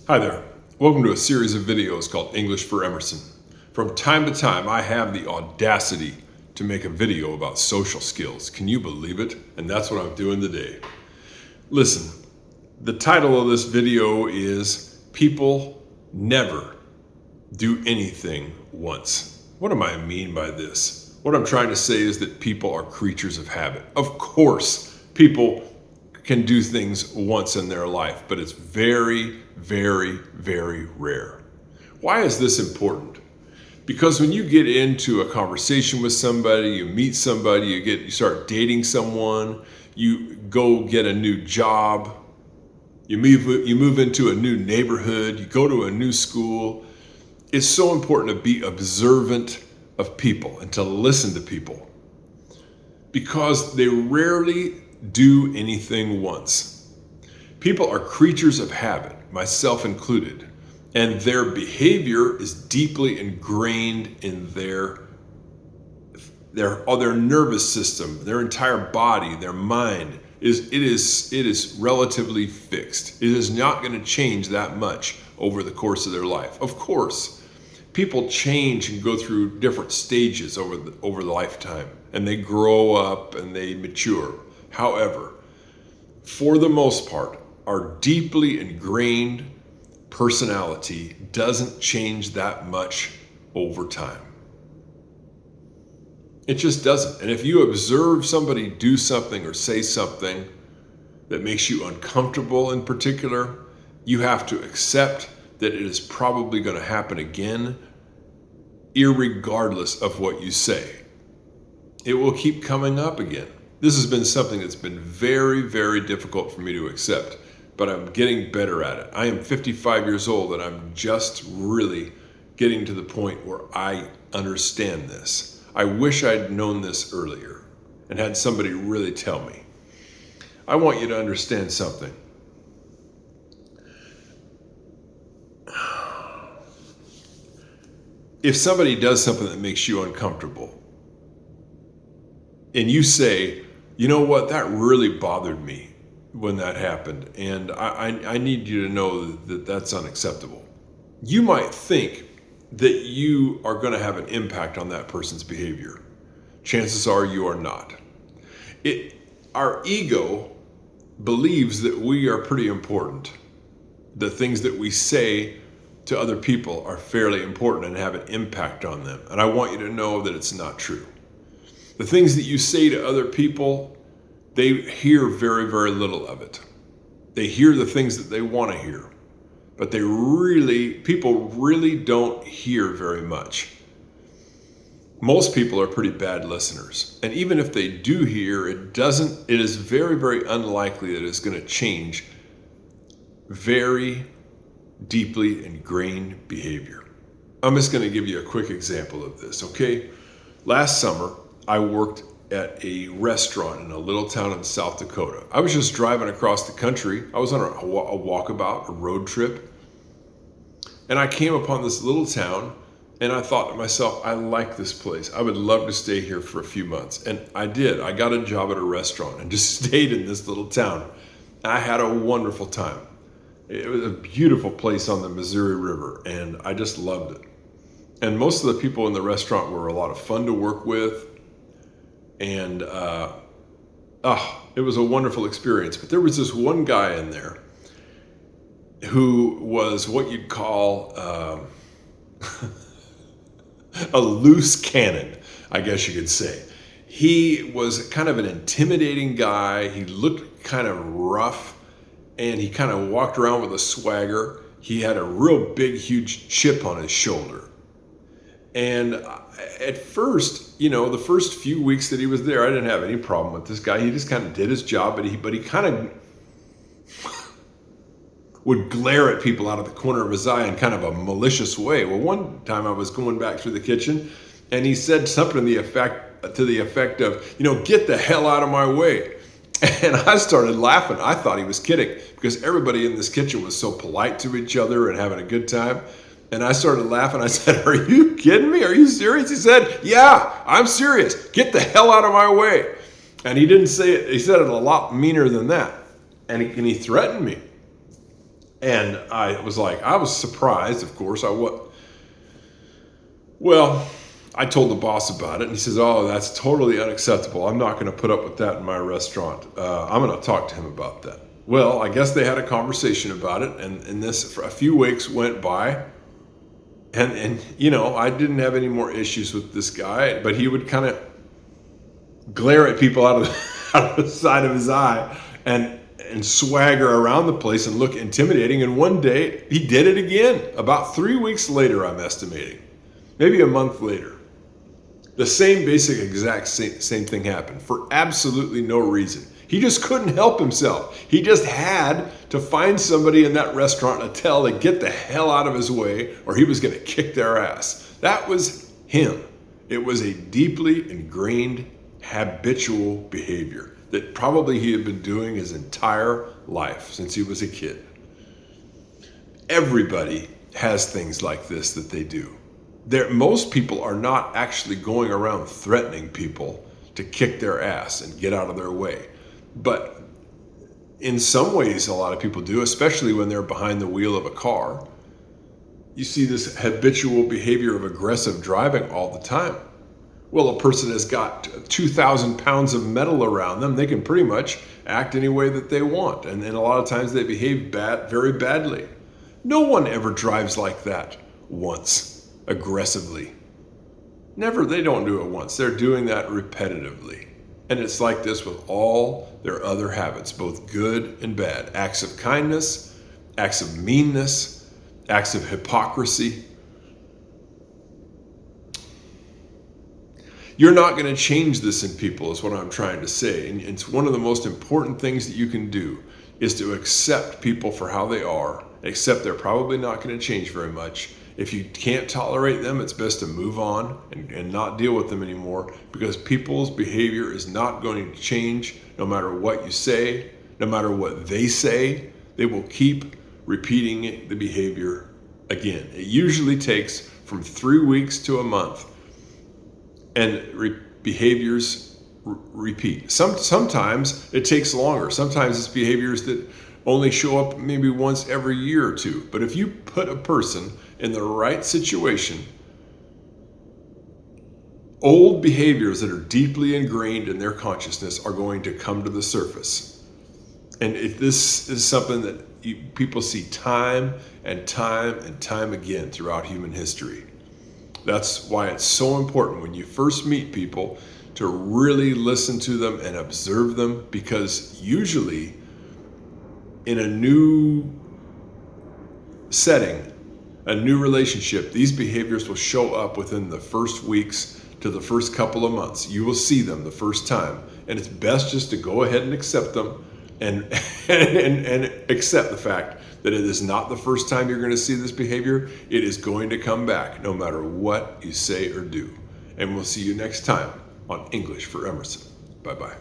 Hi there. Welcome to a series of videos called English for Emerson. From time to time, I have the audacity to make a video about social skills. Can you believe it? And that's what I'm doing today. Listen, the title of this video is People Never Do Anything Once. What do I mean by this? What I'm trying to say is that people are creatures of habit. Of course, people can do things once in their life, but it's very, very, very rare. Why is this important? Because when you get into a conversation with somebody, you meet somebody, you start dating someone, you go get a new job, you move into a new neighborhood, you go to a new school. It's so important to be observant of people and to listen to people because they rarely do anything once. People are creatures of habit, myself included, and their behavior is deeply ingrained in their nervous system, their entire body, their mind. It is relatively fixed. It is not going to change that much over the course of their life. Of course, people change and go through different stages over the lifetime, and they grow up and they mature. However, for the most part, our deeply ingrained personality doesn't change that much over time. It just doesn't. And if you observe somebody do something or say something that makes you uncomfortable in particular, you have to accept that it is probably going to happen again, irregardless of what you say. It will keep coming up again. This has been something that's been very, very difficult for me to accept, but I'm getting better at it. I am 55 years old and I'm just really getting to the point where I understand this. I wish I'd known this earlier and had somebody really tell me. I want you to understand something. If somebody does something that makes you uncomfortable and you say, you know what, that really bothered me when that happened, and I need you to know that that's unacceptable. You might think that you are going to have an impact on that person's behavior. Chances are you are not. Our ego believes that we are pretty important. The things that we say to other people are fairly important and have an impact on them. And I want you to know that it's not true. The things that you say to other people, they hear very, very little of it. They hear the things that they want to hear, but people really don't hear very much. Most people are pretty bad listeners. And even if they do hear, it is very, very unlikely that it's going to change very deeply ingrained behavior. I'm just going to give you a quick example of this, okay? Last summer, I worked at a restaurant in a little town in South Dakota. I was just driving across the country. I was on a walkabout, a road trip. And I came upon this little town and I thought to myself, I like this place. I would love to stay here for a few months. And I did. I got a job at a restaurant and just stayed in this little town. I had a wonderful time. It was a beautiful place on the Missouri River and I just loved it. And most of the people in the restaurant were a lot of fun to work with. And it was a wonderful experience. But there was this one guy in there who was what you'd call a loose cannon, I guess you could say. He was kind of an intimidating guy. He looked kind of rough, and he kind of walked around with a swagger. He had a real big, huge chip on his shoulder. And at first, the first few weeks that he was there, I didn't have any problem with this guy. He just kind of did his job, but he kind of would glare at people out of the corner of his eye in kind of a malicious way. Well, one time I was going back through the kitchen, and he said something to the effect of, get the hell out of my way. And I started laughing. I thought he was kidding because everybody in this kitchen was so polite to each other and having a good time. And I started laughing. I said, are you kidding me? Are you serious? He said, yeah, I'm serious. Get the hell out of my way. And he didn't say it. He said it a lot meaner than that. And he threatened me. And I was surprised, of course. Well, I told the boss about it, and he says, "Oh, that's totally unacceptable. I'm not going to put up with that in my restaurant. I'm going to talk to him about that." Well, I guess they had a conversation about it, and for a few weeks went by, and I didn't have any more issues with this guy, but he would kind of glare at people out of the side of his eye and swagger around the place and look intimidating. And one day he did it again. About 3 weeks later, I'm estimating, maybe a month later. The same exact same thing happened for absolutely no reason. He just couldn't help himself. He just had to find somebody in that restaurant and tell to get the hell out of his way, or he was going to kick their ass. That was him. It was a deeply ingrained habitual behavior that probably he had been doing his entire life since he was a kid. Everybody has things like this that they do. Most people are not actually going around threatening people to kick their ass and get out of their way. But in some ways, a lot of people do, especially when they're behind the wheel of a car. You see this habitual behavior of aggressive driving all the time. Well, a person has got 2,000 pounds of metal around them. They can pretty much act any way that they want. And a lot of times they behave very badly. No one ever drives like that once, aggressively. Never. They don't do it once. They're doing that repetitively. And it's like this with all their other habits, both good and bad. Acts of kindness, acts of meanness, acts of hypocrisy. You're not going to change this in people, is what I'm trying to say. And it's one of the most important things that you can do is to accept people for how they are, accept they're probably not going to change very much. If you can't tolerate them, it's best to move on and not deal with them anymore, because people's behavior is not going to change no matter what you say, no matter what they say. They will keep repeating the behavior again. It usually takes from 3 weeks to a month, and behaviors repeat. Sometimes it takes longer. Sometimes it's behaviors that only show up maybe once every year or two. But if you put a person in the right situation, old behaviors that are deeply ingrained in their consciousness are going to come to the surface. And if this is something that people see time and time and time again throughout human history. That's why it's so important when you first meet people to really listen to them and observe them, because usually in a new setting, a new relationship, these behaviors will show up within the first weeks to the first couple of months. You will see them the first time, and it's best just to go ahead and accept them and accept the fact that it is not the first time you're going to see this behavior. It is going to come back no matter what you say or do. And we'll see you next time on English for Emerson. Bye-bye.